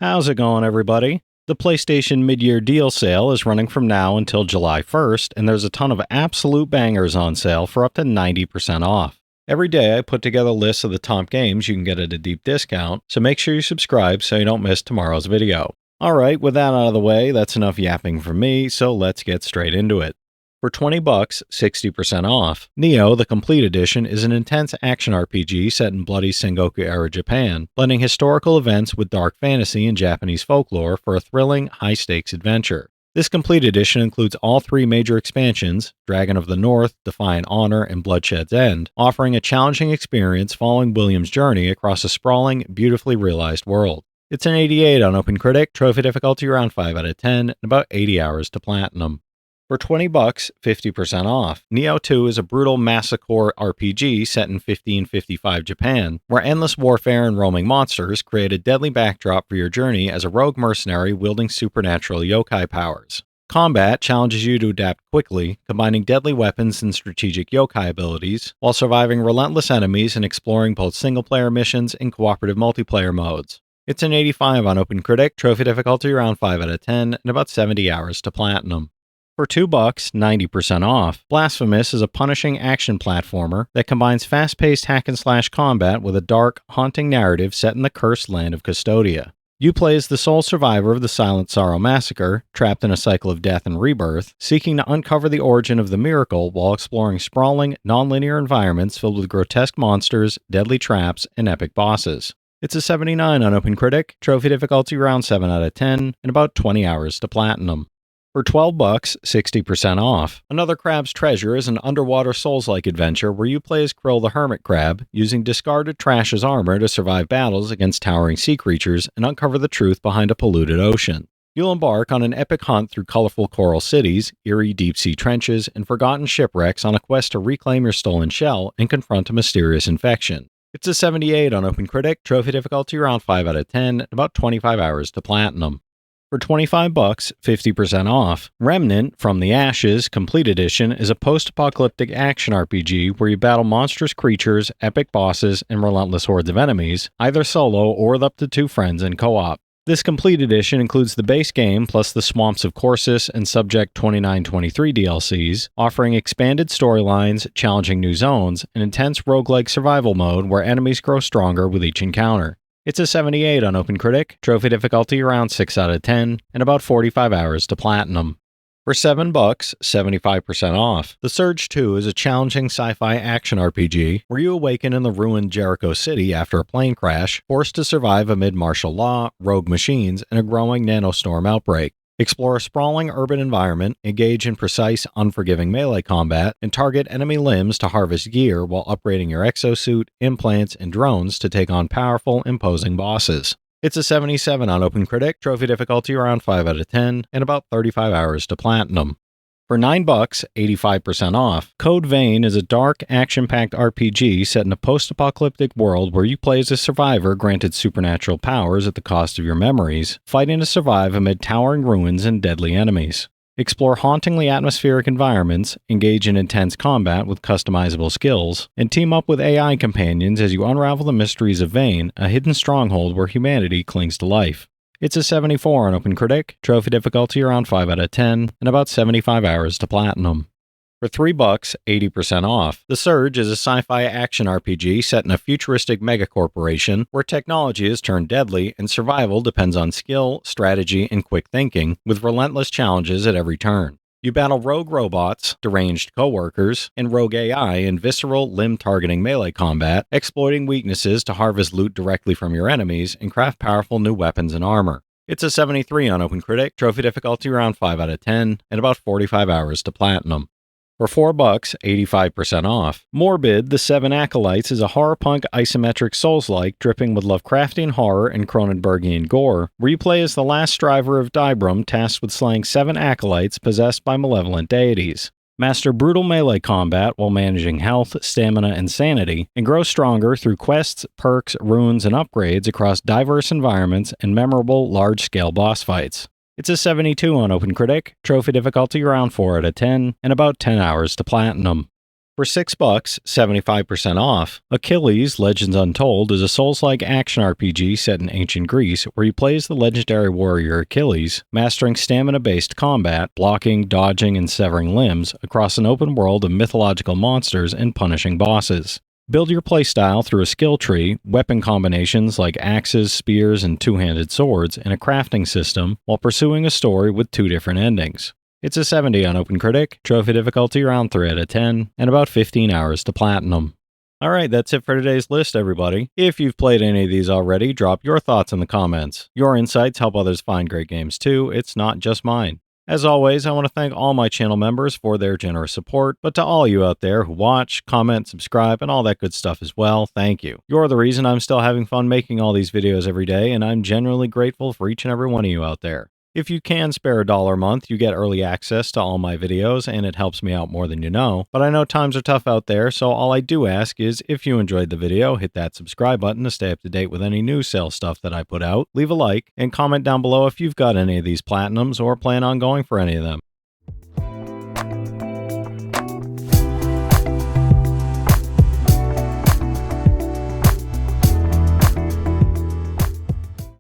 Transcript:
How's it going, everybody? The PlayStation mid-year deal sale is running from now until July 1st, and there's a ton of absolute bangers on sale for up to 90% off. Every day I put together lists of the top games you can get at a deep discount, so make sure you subscribe so you don't miss tomorrow's video. Alright, with that out of the way, that's enough yapping from me, so let's get straight into it. For $20, 60% off, Nioh, the Complete Edition, is an intense action RPG set in bloody Sengoku-era Japan, blending historical events with dark fantasy and Japanese folklore for a thrilling, high-stakes adventure. This Complete Edition includes all three major expansions, Dragon of the North, Defiant Honor, and Bloodshed's End, offering a challenging experience following William's journey across a sprawling, beautifully realized world. It's an 88 on OpenCritic, trophy difficulty around 5 out of 10, and about 80 hours to platinum. For $20, 50% off, Nioh 2 is a brutal massacre RPG set in 1555 Japan, where endless warfare and roaming monsters create a deadly backdrop for your journey as a rogue mercenary wielding supernatural yokai powers. Combat challenges you to adapt quickly, combining deadly weapons and strategic yokai abilities, while surviving relentless enemies and exploring both single-player missions and cooperative multiplayer modes. It's an 85 on OpenCritic, trophy difficulty around 5 out of 10, and about 70 hours to platinum. For $2, 90% off, Blasphemous is a punishing action platformer that combines fast-paced hack-and-slash combat with a dark, haunting narrative set in the cursed land of Custodia. You play as the sole survivor of the Silent Sorrow Massacre, trapped in a cycle of death and rebirth, seeking to uncover the origin of the miracle while exploring sprawling, non-linear environments filled with grotesque monsters, deadly traps, and epic bosses. It's a 79 on OpenCritic, trophy difficulty around 7 out of 10, and about 20 hours to platinum. For $12, 60% off, Another Crab's Treasure is an underwater Souls-like adventure where you play as Krill the Hermit Crab, using discarded trash as armor to survive battles against towering sea creatures and uncover the truth behind a polluted ocean. You'll embark on an epic hunt through colorful coral cities, eerie deep-sea trenches, and forgotten shipwrecks on a quest to reclaim your stolen shell and confront a mysterious infection. It's a 78 on OpenCritic, trophy difficulty around 5 out of 10, and about 25 hours to platinum. For $25, 50% off, Remnant from the Ashes Complete Edition is a post-apocalyptic action RPG where you battle monstrous creatures, epic bosses, and relentless hordes of enemies, either solo or with up to 2 friends in co-op. This Complete Edition includes the base game plus the Swamps of Corsus and Subject 2923 DLCs, offering expanded storylines, challenging new zones, and intense roguelike survival mode where enemies grow stronger with each encounter. It's a 78 on OpenCritic, trophy difficulty around 6 out of 10, and about 45 hours to platinum. For $7, 75% off, The Surge 2 is a challenging sci-fi action RPG where you awaken in the ruined Jericho City after a plane crash, forced to survive amid martial law, rogue machines, and a growing nanostorm outbreak. Explore a sprawling urban environment, engage in precise, unforgiving melee combat, and target enemy limbs to harvest gear while upgrading your exosuit, implants, and drones to take on powerful, imposing bosses. It's a 77 on OpenCritic, trophy difficulty around 5 out of 10, and about 35 hours to platinum. For $9, 85% off, Code Vein is a dark, action-packed RPG set in a post-apocalyptic world where you play as a survivor granted supernatural powers at the cost of your memories, fighting to survive amid towering ruins and deadly enemies. Explore hauntingly atmospheric environments, engage in intense combat with customizable skills, and team up with AI companions as you unravel the mysteries of Vein, a hidden stronghold where humanity clings to life. It's a 74 on OpenCritic, trophy difficulty around 5 out of 10, and about 75 hours to platinum. For $3, 80% off, The Surge is a sci-fi action RPG set in a futuristic megacorporation where technology is turned deadly and survival depends on skill, strategy, and quick thinking, with relentless challenges at every turn. You battle rogue robots, deranged coworkers, and rogue AI in visceral, limb-targeting melee combat, exploiting weaknesses to harvest loot directly from your enemies and craft powerful new weapons and armor. It's a 73 on OpenCritic, trophy difficulty around 5 out of 10, and about 45 hours to platinum. For $4, 85% off, Morbid, The 7 Acolytes is a horror-punk isometric Souls-like dripping with Lovecraftian horror and Cronenbergian gore, where you play as the last striver of Dibram tasked with slaying 7 acolytes possessed by malevolent deities. Master brutal melee combat while managing health, stamina, and sanity, and grow stronger through quests, perks, runes, and upgrades across diverse environments and memorable large-scale boss fights. It's a 72 on OpenCritic, trophy difficulty around 4 out of 10, and about 10 hours to platinum. For $6, 75% off, Achilles Legends Untold is a Souls-like action RPG set in ancient Greece where you play as the legendary warrior Achilles, mastering stamina-based combat, blocking, dodging, and severing limbs across an open world of mythological monsters and punishing bosses. Build your playstyle through a skill tree, weapon combinations like axes, spears, and two-handed swords, and a crafting system, while pursuing a story with 2 different endings. It's a 70 on OpenCritic, trophy difficulty around 3 out of 10, and about 15 hours to platinum. Alright, that's it for today's list, everybody. If you've played any of these already, drop your thoughts in the comments. Your insights help others find great games too, it's not just mine. As always, I want to thank all my channel members for their generous support, but to all you out there who watch, comment, subscribe, and all that good stuff as well, thank you. You're the reason I'm still having fun making all these videos every day, and I'm genuinely grateful for each and every one of you out there. If you can spare $1 a month, you get early access to all my videos, and it helps me out more than you know. But I know times are tough out there, so all I do ask is if you enjoyed the video, hit that subscribe button to stay up to date with any new sales stuff that I put out, leave a like, and comment down below if you've got any of these platinums or plan on going for any of them.